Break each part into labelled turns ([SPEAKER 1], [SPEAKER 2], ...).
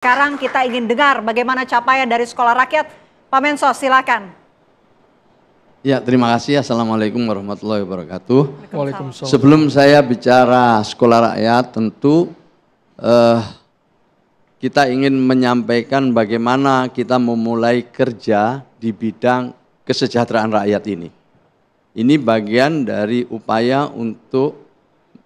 [SPEAKER 1] Sekarang kita ingin dengar bagaimana capaian dari Sekolah Rakyat. Pak Mensos, silakan.
[SPEAKER 2] Ya, terima kasih. Assalamualaikum warahmatullahi wabarakatuh.
[SPEAKER 1] Waalaikumsalam.
[SPEAKER 2] Sebelum saya bicara Sekolah Rakyat, tentu kita ingin menyampaikan bagaimana kita memulai kerja di bidang kesejahteraan rakyat ini. Ini bagian dari upaya untuk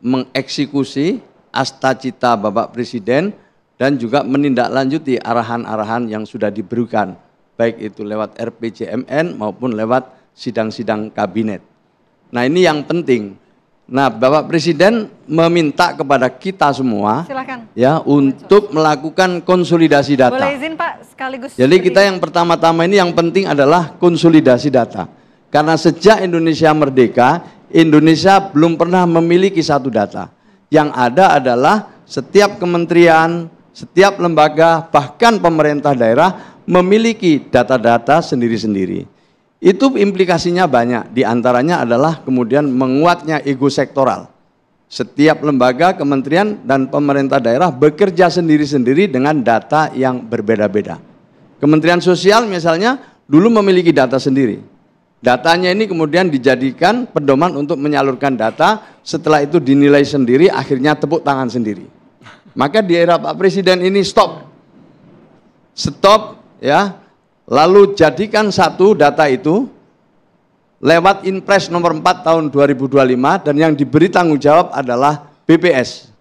[SPEAKER 2] mengeksekusi asta-cita Bapak Presiden dan juga menindaklanjuti arahan-arahan yang sudah diberikan, baik itu lewat RPJMN maupun lewat sidang-sidang kabinet. Nah, ini yang penting. Nah, Bapak Presiden meminta kepada kita semua, silakan, ya, untuk melakukan konsolidasi data.
[SPEAKER 1] Boleh izin Pak, sekaligus.
[SPEAKER 2] Jadi kita yang pertama-tama ini yang penting adalah konsolidasi data. Karena sejak Indonesia merdeka, Indonesia belum pernah memiliki satu data. Yang ada adalah setiap kementerian, setiap lembaga, bahkan pemerintah daerah memiliki data-data sendiri-sendiri. Itu implikasinya banyak, diantaranya adalah kemudian menguatnya ego sektoral. Setiap lembaga, kementerian, dan pemerintah daerah bekerja sendiri-sendiri dengan data yang berbeda-beda. Kementerian Sosial misalnya dulu memiliki data sendiri. Datanya ini kemudian dijadikan pedoman untuk menyalurkan data, setelah itu dinilai sendiri, akhirnya tepuk tangan sendiri. Maka di era Pak Presiden ini stop, ya. Lalu jadikan satu data itu lewat Inpres nomor 4 tahun 2025 dan yang diberi tanggung jawab adalah BPS.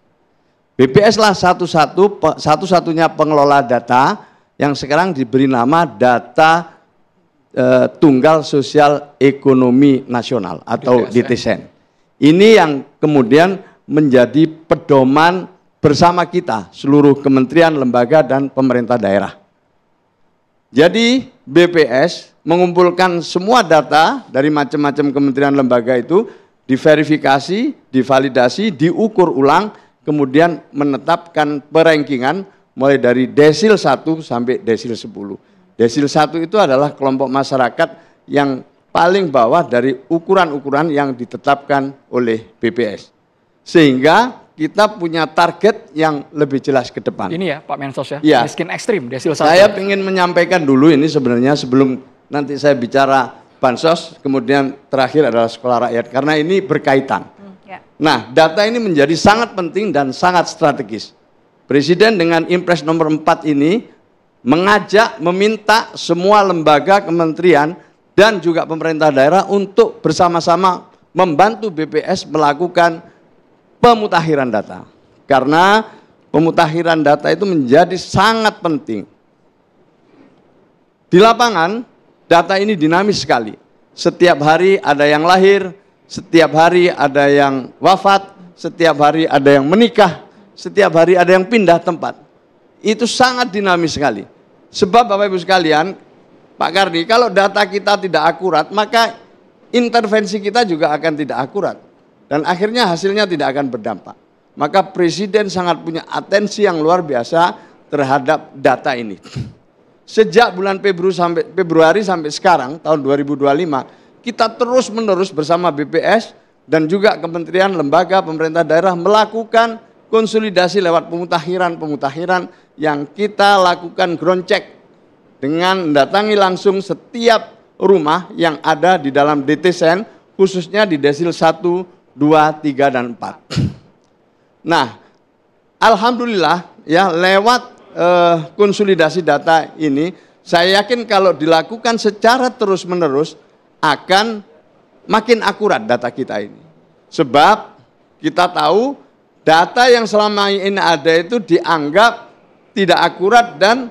[SPEAKER 2] BPS lah satu-satunya pengelola data yang sekarang diberi nama Data Tunggal Sosial Ekonomi Nasional atau DTSN. Ini yang kemudian menjadi pedoman bersama kita, seluruh kementerian, lembaga, dan pemerintah daerah. Jadi BPS mengumpulkan semua data dari macam-macam kementerian lembaga itu, diverifikasi, divalidasi, diukur ulang, kemudian menetapkan perankingan mulai dari desil 1 sampai desil 10. Desil 1 itu adalah kelompok masyarakat yang paling bawah dari ukuran-ukuran yang ditetapkan oleh BPS. Sehingga kita punya target yang lebih jelas ke depan.
[SPEAKER 3] Ini ya Pak Mensos ya,
[SPEAKER 2] ya.
[SPEAKER 3] Miskin ekstrim, desil 1.
[SPEAKER 2] Saya ingin menyampaikan dulu ini sebenarnya sebelum nanti saya bicara bansos, kemudian terakhir adalah Sekolah Rakyat, karena ini berkaitan. Nah, data ini menjadi sangat penting dan sangat strategis. Presiden dengan Impres nomor 4 ini mengajak, meminta semua lembaga, kementerian, dan juga pemerintah daerah untuk bersama-sama membantu BPS melakukan pemutakhiran data. Karena pemutakhiran data itu menjadi sangat penting. Di lapangan, data ini dinamis sekali. Setiap hari ada yang lahir, setiap hari ada yang wafat, setiap hari ada yang menikah, setiap hari ada yang pindah tempat. Itu sangat dinamis sekali. Sebab Bapak Ibu sekalian, Pak Karni, kalau data kita tidak akurat, maka intervensi kita juga akan tidak akurat. Dan akhirnya hasilnya tidak akan berdampak. Maka Presiden sangat punya atensi yang luar biasa terhadap data ini. Sejak bulan Februari sampai sekarang, tahun 2025, kita terus-menerus bersama BPS dan juga kementerian, lembaga, pemerintah daerah melakukan konsolidasi lewat pemutakhiran yang kita lakukan ground check dengan mendatangi langsung setiap rumah yang ada di dalam DTSN, khususnya di desil 1, 2, 3, dan 4. Nah, alhamdulillah ya, lewat konsolidasi data ini, saya yakin kalau dilakukan secara terus-menerus akan makin akurat data kita ini. Sebab kita tahu data yang selama ini ada itu dianggap tidak akurat dan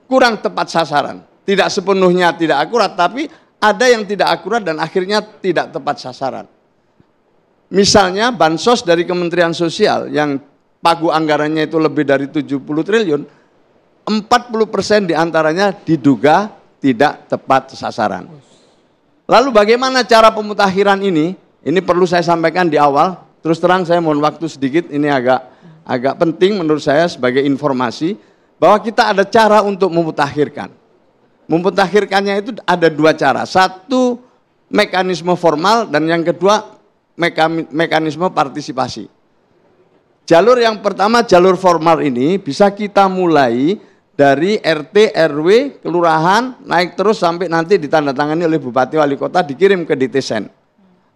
[SPEAKER 2] kurang tepat sasaran. Tidak sepenuhnya tidak akurat, tapi ada yang tidak akurat dan akhirnya tidak tepat sasaran. Misalnya bansos dari Kementerian Sosial yang pagu anggarannya itu lebih dari 70 triliun, 40% diantaranya diduga tidak tepat sasaran. Lalu bagaimana cara pemutakhiran ini? Ini perlu saya sampaikan di awal. Terus terang saya mohon waktu sedikit, ini agak penting menurut saya sebagai informasi, bahwa kita ada cara untuk memutakhirkan. Memutakhirkannya itu ada dua cara. Satu, mekanisme formal, dan yang kedua, mekanisme partisipasi. Jalur yang pertama, jalur formal ini bisa kita mulai dari RT, RW, kelurahan, naik terus sampai nanti ditandatangani oleh Bupati Wali Kota, dikirim ke DTSen.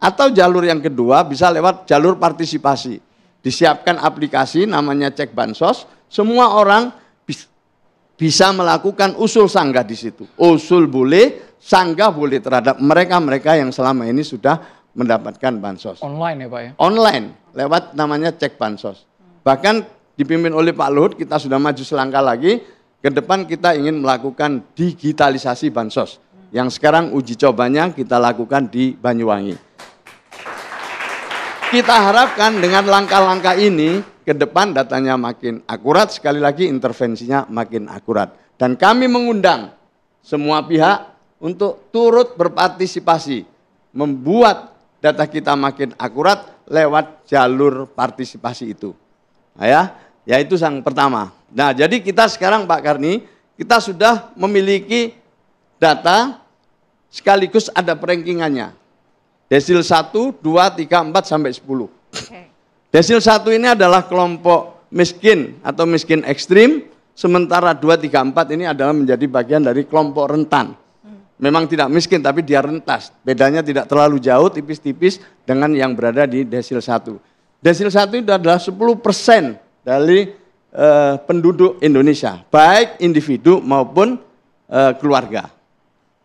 [SPEAKER 2] Atau jalur yang kedua bisa lewat jalur partisipasi. Disiapkan aplikasi namanya Cek Bansos, semua orang bisa melakukan usul sanggah di situ. Usul boleh, sanggah boleh terhadap mereka-mereka yang selama ini sudah mendapatkan bansos.
[SPEAKER 3] Online ya Pak ya?
[SPEAKER 2] Online, lewat namanya Cek Bansos. Bahkan dipimpin oleh Pak Luhut, kita sudah maju selangkah lagi. Ke depan kita ingin melakukan digitalisasi bansos. Yang sekarang uji cobanya kita lakukan di Banyuwangi. Kita harapkan dengan langkah-langkah ini, ke depan datanya makin akurat, sekali lagi intervensinya makin akurat. Dan kami mengundang semua pihak untuk turut berpartisipasi, membuat data kita makin akurat lewat jalur partisipasi itu. Nah, ya itu yang pertama. Nah, jadi kita sekarang Pak Karni, kita sudah memiliki data sekaligus ada perankingannya. Desil 1, 2, 3, 4, sampai 10. Desil 1 ini adalah kelompok miskin atau miskin ekstrim, sementara 2, 3, 4 ini adalah menjadi bagian dari kelompok rentan. Memang tidak miskin, tapi dia rentas. Bedanya tidak terlalu jauh, tipis-tipis dengan yang berada di desil 1. Desil 1 itu adalah 10% dari penduduk Indonesia, baik individu maupun keluarga.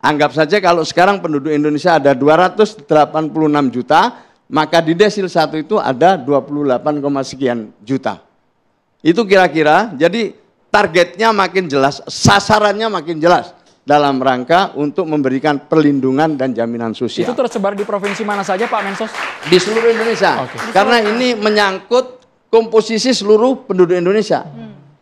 [SPEAKER 2] Anggap saja kalau sekarang penduduk Indonesia ada 286 juta, maka di desil 1 itu ada 28, sekian juta. Itu kira-kira, jadi targetnya makin jelas, sasarannya makin jelas dalam rangka untuk memberikan perlindungan dan jaminan sosial.
[SPEAKER 3] Itu tersebar di provinsi mana saja Pak Mensos?
[SPEAKER 2] Di seluruh Indonesia. Karena ini menyangkut komposisi seluruh penduduk Indonesia,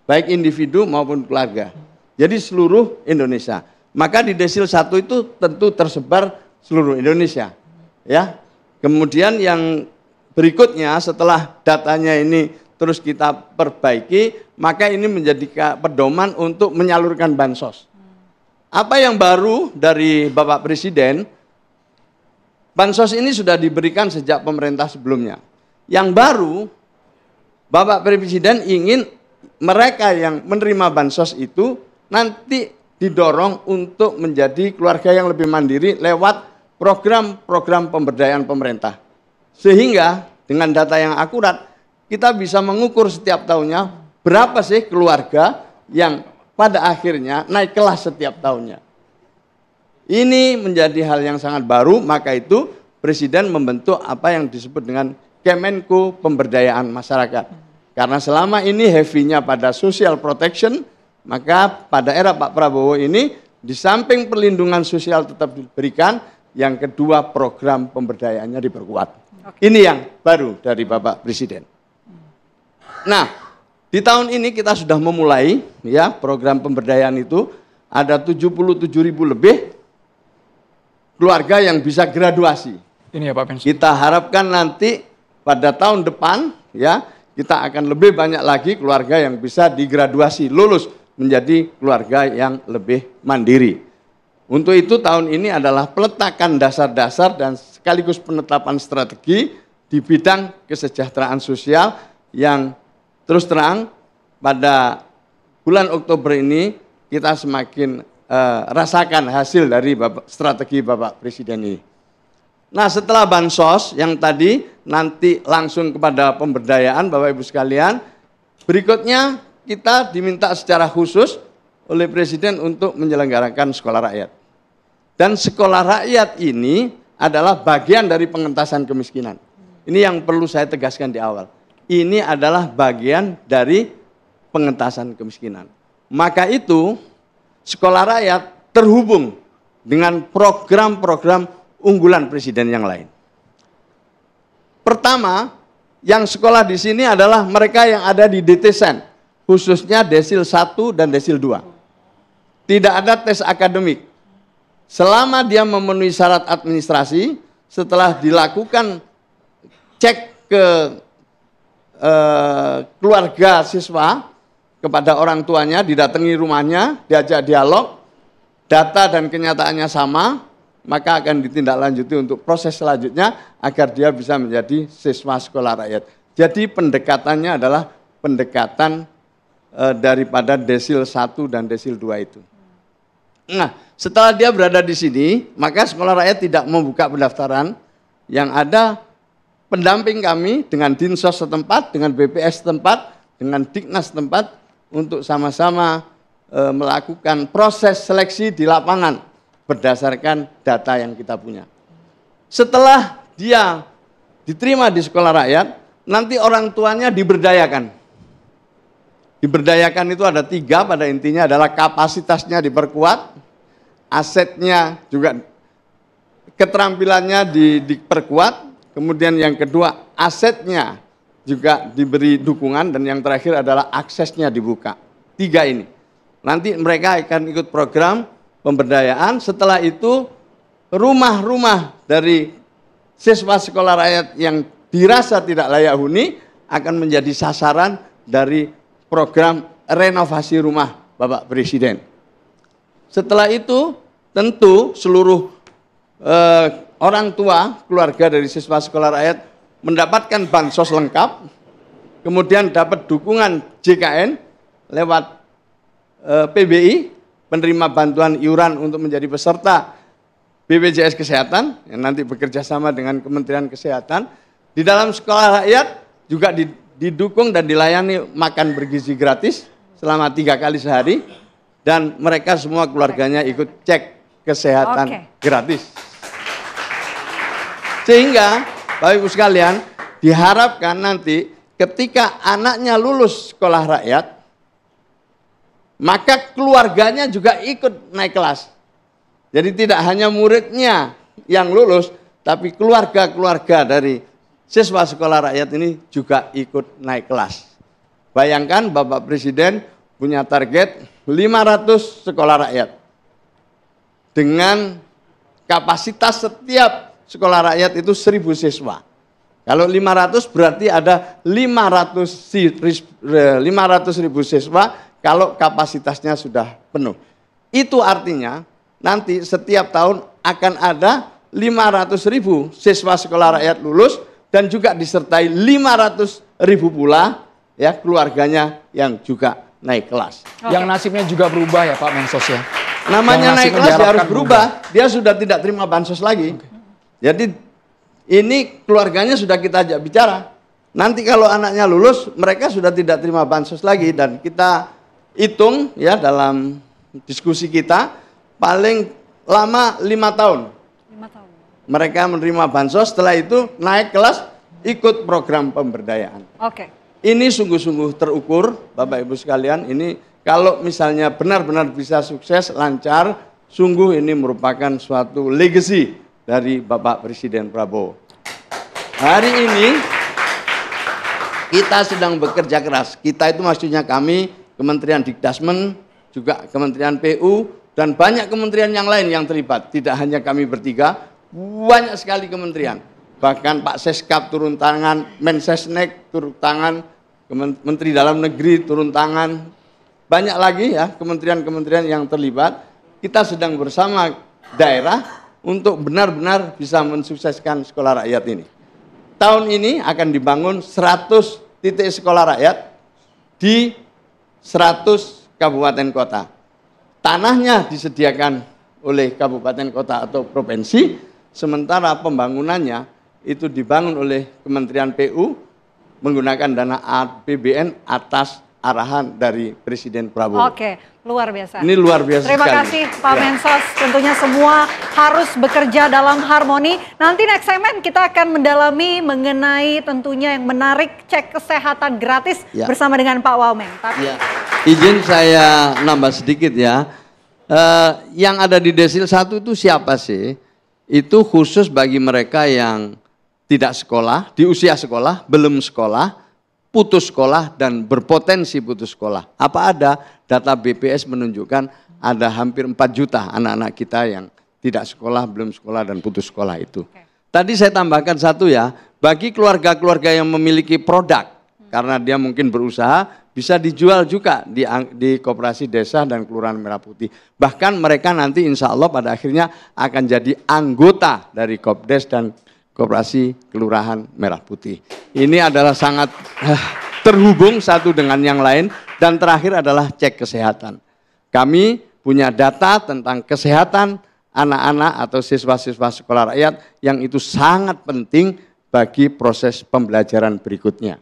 [SPEAKER 2] baik individu maupun keluarga. Jadi seluruh Indonesia. Maka di desil 1 itu tentu tersebar seluruh Indonesia. Ya. Kemudian yang berikutnya setelah datanya ini terus kita perbaiki, maka ini menjadi pedoman untuk menyalurkan bansos. Apa yang baru dari Bapak Presiden, bansos ini sudah diberikan sejak pemerintah sebelumnya. Yang baru, Bapak Presiden ingin mereka yang menerima bansos itu nanti didorong untuk menjadi keluarga yang lebih mandiri lewat program-program pemberdayaan pemerintah. Sehingga dengan data yang akurat, kita bisa mengukur setiap tahunnya berapa sih keluarga yang pada akhirnya naik kelas setiap tahunnya. Ini menjadi hal yang sangat baru, maka itu Presiden membentuk apa yang disebut dengan Kemenko Pemberdayaan Masyarakat. Karena selama ini heavy-nya pada social protection, maka pada era Pak Prabowo ini di samping perlindungan sosial tetap diberikan, yang kedua program pemberdayaannya diperkuat. Ini yang baru dari Bapak Presiden. Nah, di tahun ini kita sudah memulai ya program pemberdayaan itu, ada 77.000 lebih keluarga yang bisa graduasi.
[SPEAKER 3] Ini ya Pak Mensos.
[SPEAKER 2] Kita harapkan nanti pada tahun depan ya kita akan lebih banyak lagi keluarga yang bisa digraduasi, lulus menjadi keluarga yang lebih mandiri. Untuk itu tahun ini adalah peletakan dasar-dasar dan sekaligus penetapan strategi di bidang kesejahteraan sosial yang terus terang pada bulan Oktober ini kita semakin rasakan hasil dari strategi Bapak Presiden ini. Nah, setelah bansos yang tadi nanti langsung kepada pemberdayaan Bapak Ibu sekalian, berikutnya kita diminta secara khusus oleh Presiden untuk menyelenggarakan sekolah rakyat. Dan sekolah rakyat ini adalah bagian dari pengentasan kemiskinan. Ini yang perlu saya tegaskan di awal. Ini adalah bagian dari pengentasan kemiskinan. Maka itu sekolah rakyat terhubung dengan program-program unggulan Presiden yang lain. Pertama, yang sekolah di sini adalah mereka yang ada di DTSen, khususnya desil 1 dan desil 2. Tidak ada tes akademik. Selama dia memenuhi syarat administrasi, setelah dilakukan cek ke keluarga siswa, kepada orang tuanya, didatangi rumahnya, diajak dialog, data dan kenyataannya sama, maka akan ditindaklanjuti untuk proses selanjutnya agar dia bisa menjadi siswa sekolah rakyat. Jadi pendekatannya adalah pendekatan daripada desil 1 dan desil 2 itu. Nah, setelah dia berada di sini, maka Sekolah Rakyat tidak membuka pendaftaran. Yang ada pendamping kami dengan Dinsos setempat, dengan BPS setempat, dengan Diknas setempat untuk sama-sama melakukan proses seleksi di lapangan berdasarkan data yang kita punya. Setelah dia diterima di Sekolah Rakyat, nanti orang tuanya diberdayakan. Diberdayakan itu ada 3, pada intinya adalah kapasitasnya diperkuat, asetnya juga, keterampilannya diperkuat, kemudian yang kedua asetnya juga diberi dukungan, dan yang terakhir adalah aksesnya dibuka. 3 ini. Nanti mereka akan ikut program pemberdayaan. Setelah itu rumah-rumah dari siswa Sekolah Rakyat yang dirasa tidak layak huni akan menjadi sasaran dari program renovasi rumah Bapak Presiden. Setelah itu tentu seluruh orang tua keluarga dari siswa Sekolah Rakyat mendapatkan bansos lengkap, kemudian dapat dukungan JKN lewat PBI, penerima bantuan iuran untuk menjadi peserta BPJS Kesehatan, yang nanti bekerja sama dengan Kementerian Kesehatan. Di dalam Sekolah Rakyat juga didukung dan dilayani makan bergizi gratis selama 3 kali sehari, dan mereka semua keluarganya ikut cek kesehatan gratis. Sehingga Bapak Ibu sekalian, diharapkan nanti ketika anaknya lulus Sekolah Rakyat, maka keluarganya juga ikut naik kelas. Jadi tidak hanya muridnya yang lulus, tapi keluarga-keluarga dari siswa Sekolah Rakyat ini juga ikut naik kelas. Bayangkan Bapak Presiden punya target 500 sekolah rakyat. Dengan kapasitas setiap sekolah rakyat itu 1.000 siswa. Kalau 500 berarti ada 500.000 siswa kalau kapasitasnya sudah penuh. Itu artinya nanti setiap tahun akan ada 500.000 siswa sekolah rakyat lulus, dan juga disertai 500.000 pula ya keluarganya yang juga naik kelas.
[SPEAKER 3] Yang nasibnya juga berubah ya Pak Mensos ya.
[SPEAKER 2] Namanya naik kelas dia harus berubah. Dia sudah tidak terima bansos lagi. Jadi ini keluarganya sudah kita ajak bicara. Nanti kalau anaknya lulus, mereka sudah tidak terima bansos lagi, dan kita hitung ya dalam diskusi kita paling lama 5 tahun.
[SPEAKER 1] 5 tahun.
[SPEAKER 2] Mereka menerima bansos, setelah itu naik kelas ikut program pemberdayaan.
[SPEAKER 1] Oke.
[SPEAKER 2] Ini sungguh-sungguh terukur Bapak Ibu sekalian. Ini kalau misalnya benar-benar bisa sukses, lancar, sungguh ini merupakan suatu legacy dari Bapak Presiden Prabowo. Hari ini kita sedang bekerja keras. Kita itu maksudnya kami, Kementerian Dikdasmen, juga Kementerian PU, dan banyak kementerian yang lain yang terlibat. Tidak hanya kami bertiga, banyak sekali kementerian. Bahkan Pak Seskap turun tangan, Mensesnek turun tangan, Menteri Dalam Negeri turun tangan. Banyak lagi ya kementerian-kementerian yang terlibat. Kita sedang bersama daerah untuk benar-benar bisa mensukseskan sekolah rakyat ini. Tahun ini akan dibangun 100 titik sekolah rakyat di 100 kabupaten kota. Tanahnya disediakan oleh kabupaten kota atau provinsi, sementara pembangunannya itu dibangun oleh Kementerian PU menggunakan dana APBN atas arahan dari Presiden Prabowo.
[SPEAKER 1] Oke, luar biasa.
[SPEAKER 2] Ini luar biasa
[SPEAKER 1] Terima
[SPEAKER 2] sekali.
[SPEAKER 1] kasih Pak Mensos. Tentunya semua harus bekerja dalam harmoni. Nanti next segment kita akan mendalami mengenai tentunya yang menarik cek kesehatan gratis bersama dengan Pak Wamen. Tapi
[SPEAKER 2] izin saya nambah sedikit ya. Yang ada di desil 1 itu siapa sih? Itu khusus bagi mereka yang tidak sekolah, di usia sekolah, belum sekolah, putus sekolah, dan berpotensi putus sekolah. Apa ada? Data BPS menunjukkan ada hampir 4 juta anak-anak kita yang tidak sekolah, belum sekolah, dan putus sekolah itu. Tadi saya tambahkan satu ya, bagi keluarga-keluarga yang memiliki produk, karena dia mungkin berusaha, bisa dijual juga di Koperasi Desa dan Kelurahan Merah Putih. Bahkan mereka nanti insya Allah pada akhirnya akan jadi anggota dari Kopdes dan Koperasi Kelurahan Merah Putih. Ini adalah sangat terhubung satu dengan yang lain. Dan terakhir adalah cek kesehatan. Kami punya data tentang kesehatan anak-anak atau siswa-siswa sekolah rakyat yang itu sangat penting bagi proses pembelajaran berikutnya.